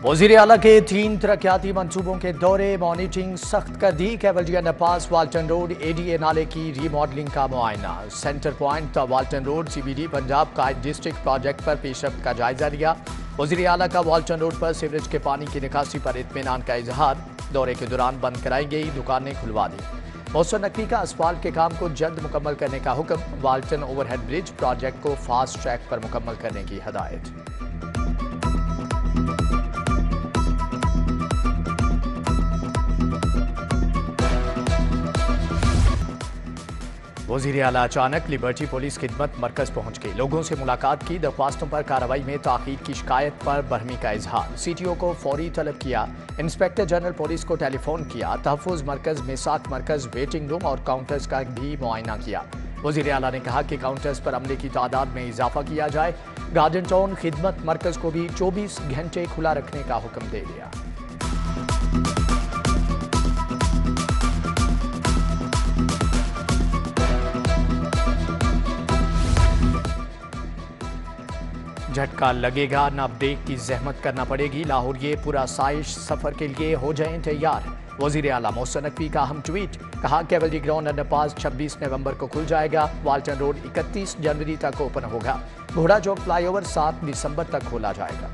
वज़ीर आला के 3 तरक्याती मंसूबों के दौरे मॉनिटरिंग सख्त कर दी। कैवल्जी अंडरपास वाल्टन रोड एडीए नाले की रीमॉडलिंग का मुआयना। Centre point Walton road CBD Punjab का डिस्ट्रिक्ट प्रोजेक्ट पर पेशरफ्त का जायजा लिया। वज़ीर आला का वाल्टन रोड पर सीवरेज के पानी की निकासी पर इत्मीनान का इजहार। दौरे के दौरान बंद कराई गई दुकानें खुलवा दी। मौसम नकवी का असफाल्ट के काम को जल्द मुकम्मल करने का हुक्म। वाल्टन ओवरहेड ब्रिज प्रोजेक्ट को फास्ट ट्रैक पर मुकम्मल करने की हदायत। वज़ीर आला अचानक लिबर्टी पुलिस खिदमत मरकज पहुंच गए। लोगों से मुलाकात की। दरख्वास्तों पर कार्रवाई में ताख़ीर की शिकायत पर बरहमी का इजहार। CTO को फौरी तलब किया। इंस्पेक्टर जनरल पुलिस को टेलीफोन किया। तहफ़्फ़ुज़ मरकज, मिसाक मरकज, वेटिंग रूम और काउंटर्स का भी मुआयना किया। वज़ीर आला ने कहा कि काउंटर्स पर अमले की तादाद में इजाफा किया जाए। गार्डन टाउन खिदमत मरकज को भी 24 घंटे खुला रखने का हुक्म दे दिया। झटका लगेगा न ब्रेक की जहमत करना पड़ेगी। लाहौर ये पूरा साइश सफर के लिए हो जाएं तैयार। वज़ीर आला मौसम नकवी का अहम ट्वीट। कहा कैवल्जी ग्राउंड अंडरपास 26 नवंबर को खुल जाएगा। वाल्टन रोड 31 जनवरी तक ओपन होगा। घोड़ा चौक फ्लाईओवर 7 दिसंबर तक खोला जाएगा।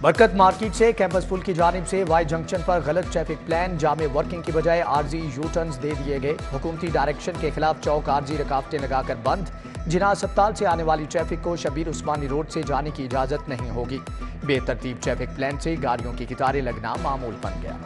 बरकत मार्केट से कैंपस पुल की जानिब से वाई जंक्शन पर गलत ट्रैफिक प्लान जामे वर्किंग की बजाय आर्जी यू टर्न्स दे दिए गए। हुकूमती डायरेक्शन के खिलाफ चौक आर्जी रुकावटें लगाकर बंद। जिना अस्पताल से आने वाली ट्रैफिक को शबीर उस्मानी रोड से जाने की इजाजत नहीं होगी। बेतरतीब ट्रैफिक प्लान से गाड़ियों की कतारें लगना मामूल बन गया।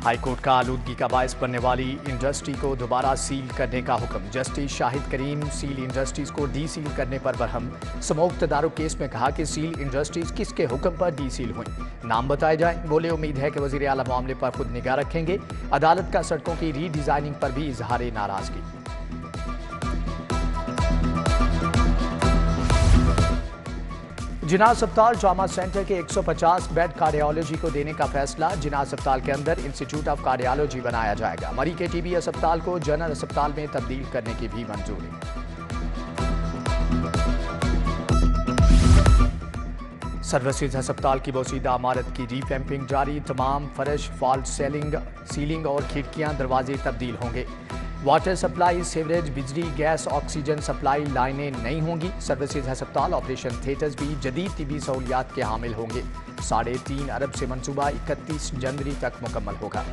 हाईकोर्ट का आलूदगी का बायस बनने वाली इंडस्ट्री को दोबारा सील करने का हुक्म। जस्टिस शाहिद करीम सील इंडस्ट्रीज को डी सील करने पर बरहम। स्मोक तदारुक केस में कहा कि सील इंडस्ट्रीज किसके हुक्म पर डी सील हुई, नाम बताए जाएं। बोले उम्मीद है कि वज़ीर आला मामले पर खुद निगाह रखेंगे। अदालत का सड़कों की रीडिजाइनिंग पर भी इजहार नाराजगी। जिना अस्पताल ट्रॉमा सेंटर के 150 बेड कार्डियोलॉजी को देने का फैसला। जिना अस्पताल के अंदर इंस्टीट्यूट ऑफ कार्डियोलॉजी बनाया जाएगा। मरी के टीबी अस्पताल को जनरल अस्पताल में तब्दील करने की भी मंजूरी। सर्विसेज अस्पताल की बोसीदा इमारत की रीवैम्पिंग जारी। तमाम फर्श, फॉल्ट सीलिंग और खिड़कियां दरवाजे तब्दील होंगे। वाटर सप्लाई, सीवरेज, बिजली, गैस, ऑक्सीजन सप्लाई लाइनें नहीं होंगी। सर्विसेज अस्पताल ऑपरेशन थिएटर्स भी जदीद तिबी सहूलियात के हामिल होंगे। 3.5 अरब से मंसूबा 31 जनवरी तक मुकम्मल होगा।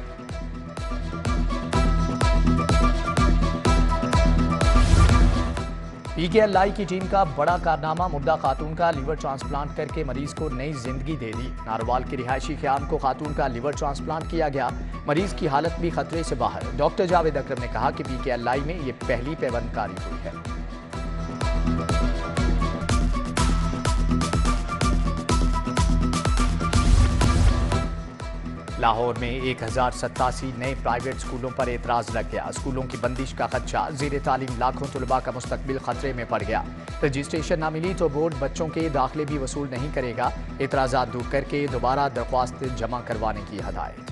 PKLI की टीम का बड़ा कारनामा। मुर्दा खातून का लीवर ट्रांसप्लांट करके मरीज को नई जिंदगी दे दी। नारोवाल के रिहायशी ख़याम को खातून का लीवर ट्रांसप्लांट किया गया। मरीज की हालत भी खतरे से बाहर। डॉक्टर जावेद अकरम ने कहा कि PKLI में ये पहली पैबंदकारी हुई है। लाहौर में 1087 नए प्राइवेट स्कूलों पर एतराज लग गया। स्कूलों की बंदिश का खदशा। ज़ेर तालीम लाखों तलबा का मुस्तकबिल खतरे में पड़ गया। रजिस्ट्रेशन न मिली तो बोर्ड बच्चों के दाखिले भी वसूल नहीं करेगा। एतराज़ात दूर करके दोबारा दरख्वास्त जमा करवाने की हदायत।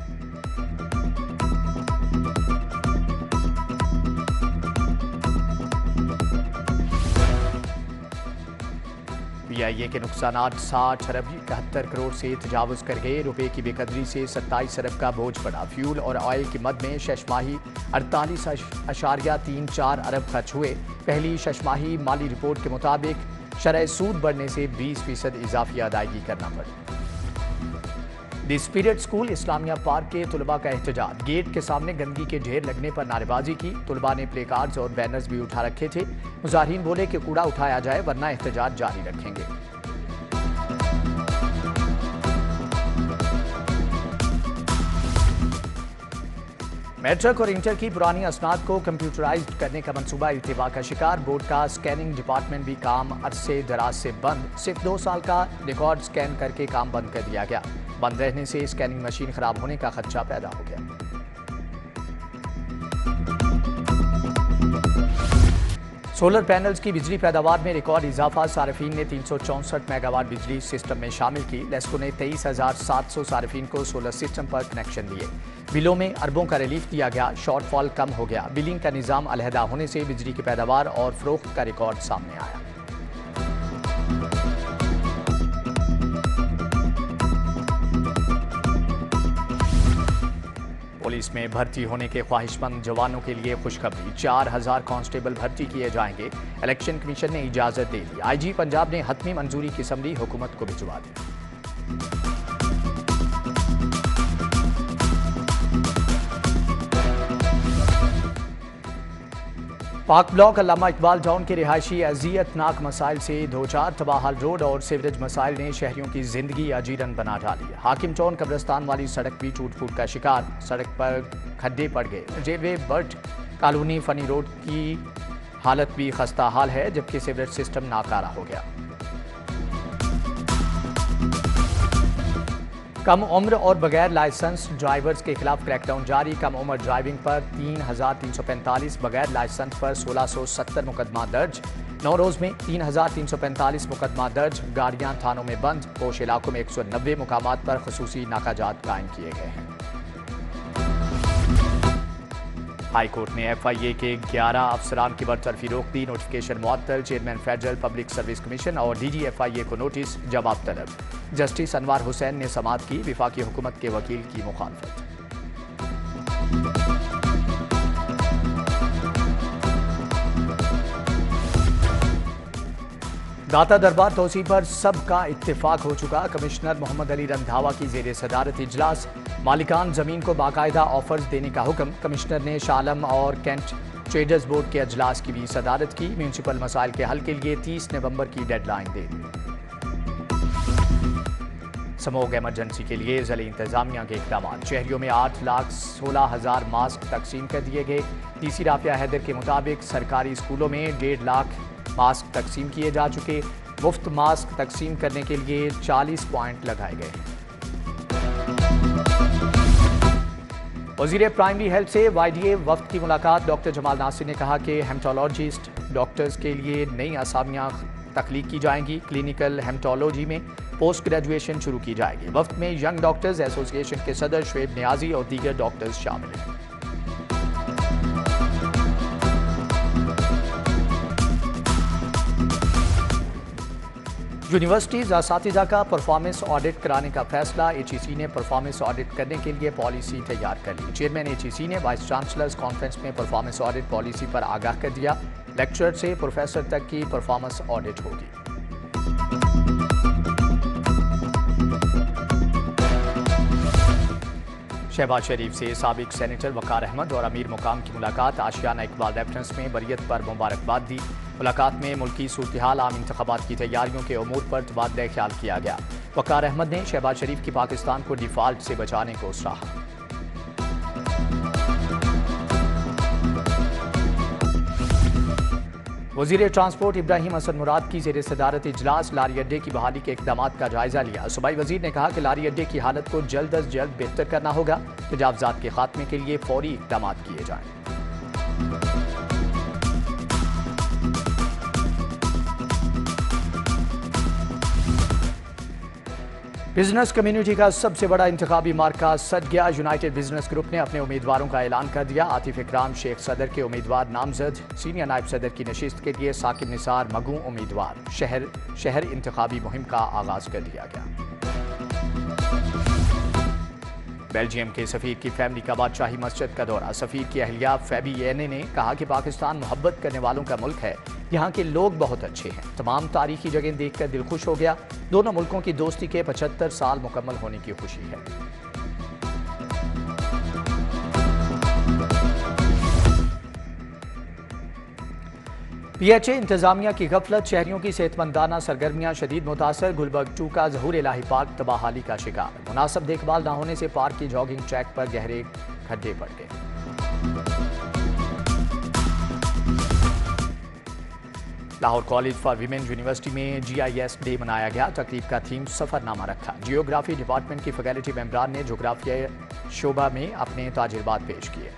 PIA के नुकसानात 60 अरब 71 करोड़ से तजावुज़ कर गए। रुपए की बेकदरी से 27 अरब का बोझ पड़ा। फ्यूल और ऑयल की मद में शशमाही 48.34 अरब खर्च हुए। पहली शशमाही माली रिपोर्ट के मुताबिक शरह सूद बढ़ने से 20% इजाफी अदायगी करना पड़ी। The spirit school Islamia park के तुलबा का एहतजाज। गेट के सामने गंदगी के ढेर लगने पर नारेबाजी की। तुलबा ने प्ले कार्ड्स और बैनर्स भी उठा रखे थे। मुजाहिरीन बोले कि कूड़ा उठाया जाए वरना एहतजाज जारी रखेंगे। मैट्रिक और इंटर की पुरानी असनाद को कंप्यूटराइज्ड करने का मंसूबा इल्तिवा का शिकार। बोर्ड का स्कैनिंग डिपार्टमेंट भी काम अरसे दराज से बंद। सिर्फ 2 साल का रिकॉर्ड स्कैन करके काम बंद कर दिया गया। बंद रहने से स्कैनिंग मशीन खराब होने का खदशा पैदा हो गया। सोलर पैनल्स की बिजली पैदावार में रिकॉर्ड इजाफा। सार्फिन ने 364 मेगावाट बिजली सिस्टम में शामिल की। लेस्को ने 23,700 सार्फिन को सोलर सिस्टम पर कनेक्शन दिए। बिलों में अरबों का रिलीफ दिया गया। शॉर्टफॉल कम हो गया। बिलिंग का निज़ाम अलहदा होने से बिजली की पैदावार और फरोख्त का रिकॉर्ड सामने आया। पुलिस में भर्ती होने के ख्वाहिशमंद जवानों के लिए खुशखबरी। 4,000 कांस्टेबल भर्ती किए जाएंगे। इलेक्शन कमीशन ने इजाजत दे दी। आईजी पंजाब ने हतमी मंजूरी की समरी हुकूमत को भिजवा दी। पाक ब्लॉक अल्लामा इकबाल टाउन के रिहायशी अजियतनाक मसाइल से दो चार तबाहल रोड और सीवरेज मसाइल ने शहरियों की जिंदगी अजीरन बना डाली। हाकिम टाउन कब्रिस्तान वाली सड़क भी टूट फूट का शिकार। सड़क पर खड्डे पड़ गए। रेलवे बर्ट कॉलोनी फनी रोड की हालत भी खस्ता हाल है, जबकि सीवरेज सिस्टम नाकारा हो गया। कम उम्र और बगैर लाइसेंस ड्राइवर्स के खिलाफ क्रैकडाउन जारी। कम उम्र ड्राइविंग पर 3,345, बगैर लाइसेंस पर 1,670 मुकदमा दर्ज। 9 रोज में 3,345 मुकदमा दर्ज। गाड़ियां थानों में बंद। पोश इलाकों में 190 मुकामात पर खसूसी नाकाजात कायम किए गए हैं। हाई कोर्ट ने FIA के 11 अफसरान की बरतरफी रोक दी। नोटिफिकेशन मुअत्तल। Chairman federal public service commission और DG FIA को नोटिस। जवाब तलब। जस्टिस अनवार हुसैन ने समाअत की। विफाकी हुकूमत के वकील की मुखालफत। दाता दरबार तोसी पर सबका इत्तेफाक हो चुका। कमिश्नर मोहम्मद अली रंधावा की जेर सदारत इजलास। मालिकान जमीन को बाकायदा ऑफर्स देने का हुक्म। कमिश्नर ने शालम और कैंट ट्रेडर्स बोर्ड के अजलास की भी सदारत की। म्यूनसिपल मसाइल के हल के लिए 30 नवंबर की डेडलाइन दे दी। समूह इमरजेंसी के लिए ज़िले इंतजामिया के इकदाम। शहरियों में 8,16,000 मास्क तकसीम कर दिए गए। DC राफिया हैदर के मुताबिक सरकारी स्कूलों में 1.5 लाख मास्क तकसीम किए जा चुके। मुफ्त मास्क तकसीम करने के लिए 40 पॉइंट लगाए गए हैं। वज़ीर प्राइमरी हेल्थ से YDA वफ्द की मुलाकात। डॉक्टर जमाल नासिर ने कहा कि हेमटोलॉजिस्ट डॉक्टर्स के लिए नई असामियाँ तख्लीक की जाएंगी। क्लिनिकल हेमटोलॉजी में पोस्ट ग्रेजुएशन शुरू की जाएगी। वफ्द में यंग डॉक्टर्स एसोसिएशन के सदर शुएब नियाजी और दीगर डॉक्टर्स शामिल हैं। यूनिवर्सिटीज असातिज़ा का परफॉर्मेंस ऑडिट कराने का फैसला। HEC ने परफॉर्मेंस ऑडिट करने के लिए पॉलिसी तैयार कर ली। चेयरमैन HEC ने वाइस चांसलर्स कॉन्फ्रेंस में परफॉर्मेंस ऑडिट पॉलिसी पर आगाह कर दिया। लेक्चरर से प्रोफेसर तक की परफॉर्मेंस ऑडिट होगी। शहबाज शरीफ से साबिक सेनेटर वकार अहमद और अमीर मुकाम की मुलाकात। आशियाना इकबाल रेफरेंस में बरियत पर मुबारकबाद दी। मुलाकात में मुल्की सूरत-ए-हाल, आम इंतखाबात की तैयारियों के उमूर पर तबादला ख्याल किया गया। वकार अहमद ने शहबाज शरीफ की पाकिस्तान को डिफॉल्ट से बचाने को सराहा। वज़ीर ट्रांसपोर्ट इब्राहिम हसन मुराद की जेर सदारत इजलास। लारी अड्डे की बहाली के इक़दाम का जायजा लिया। सूबाई वज़ीर ने कहा कि लारी अड्डे की हालत को जल्द अज जल्द बेहतर करना होगा। तजावुज़ात के खात्मे के लिए फौरी इक़दाम किए जाएं। बिजनेस कम्युनिटी का सबसे बड़ा इंतखाबी मार्का सद गया। यूनाइटेड बिजनेस ग्रुप ने अपने उम्मीदवारों का ऐलान कर दिया। आतिफ इकराम शेख सदर के उम्मीदवार नामजद। सीनियर नायब सदर की नशिस्त के लिए साकिब निसार मगू उम्मीदवार। शहर इंतखाबी मुहिम का आगाज कर दिया गया। बेल्जियम के सफीर की फैमिली का बादशाही मस्जिद का दौरा। सफीर की अहलिया फैबियेने ने कहा कि पाकिस्तान मोहब्बत करने वालों का मुल्क है। यहाँ के लोग बहुत अच्छे हैं। तमाम तारीखी जगह देखकर दिल खुश हो गया। दोनों मुल्कों की दोस्ती के 75 साल मुकम्मल होने की खुशी है। PHA इंतजामिया की गफलत। शहरियों की सेहतमंदाना सरगर्मियां शदीद मुतासर। गुलबर्ग 2 का ज़हूर इलाही पार्क तबाहाली का शिकार। मुनासिब देखभाल न होने से पार्क की जॉगिंग ट्रैक पर गहरे खड्डे पड़ गए। Lahore college for women university में GIS डे मनाया गया। तकरीब का थीम सफरनामा रखा। जियोग्राफी डिपार्टमेंट की फैकल्टी मेंबरान ने जोग्राफिया शोबा में अपने तजुर्बात पेश किए।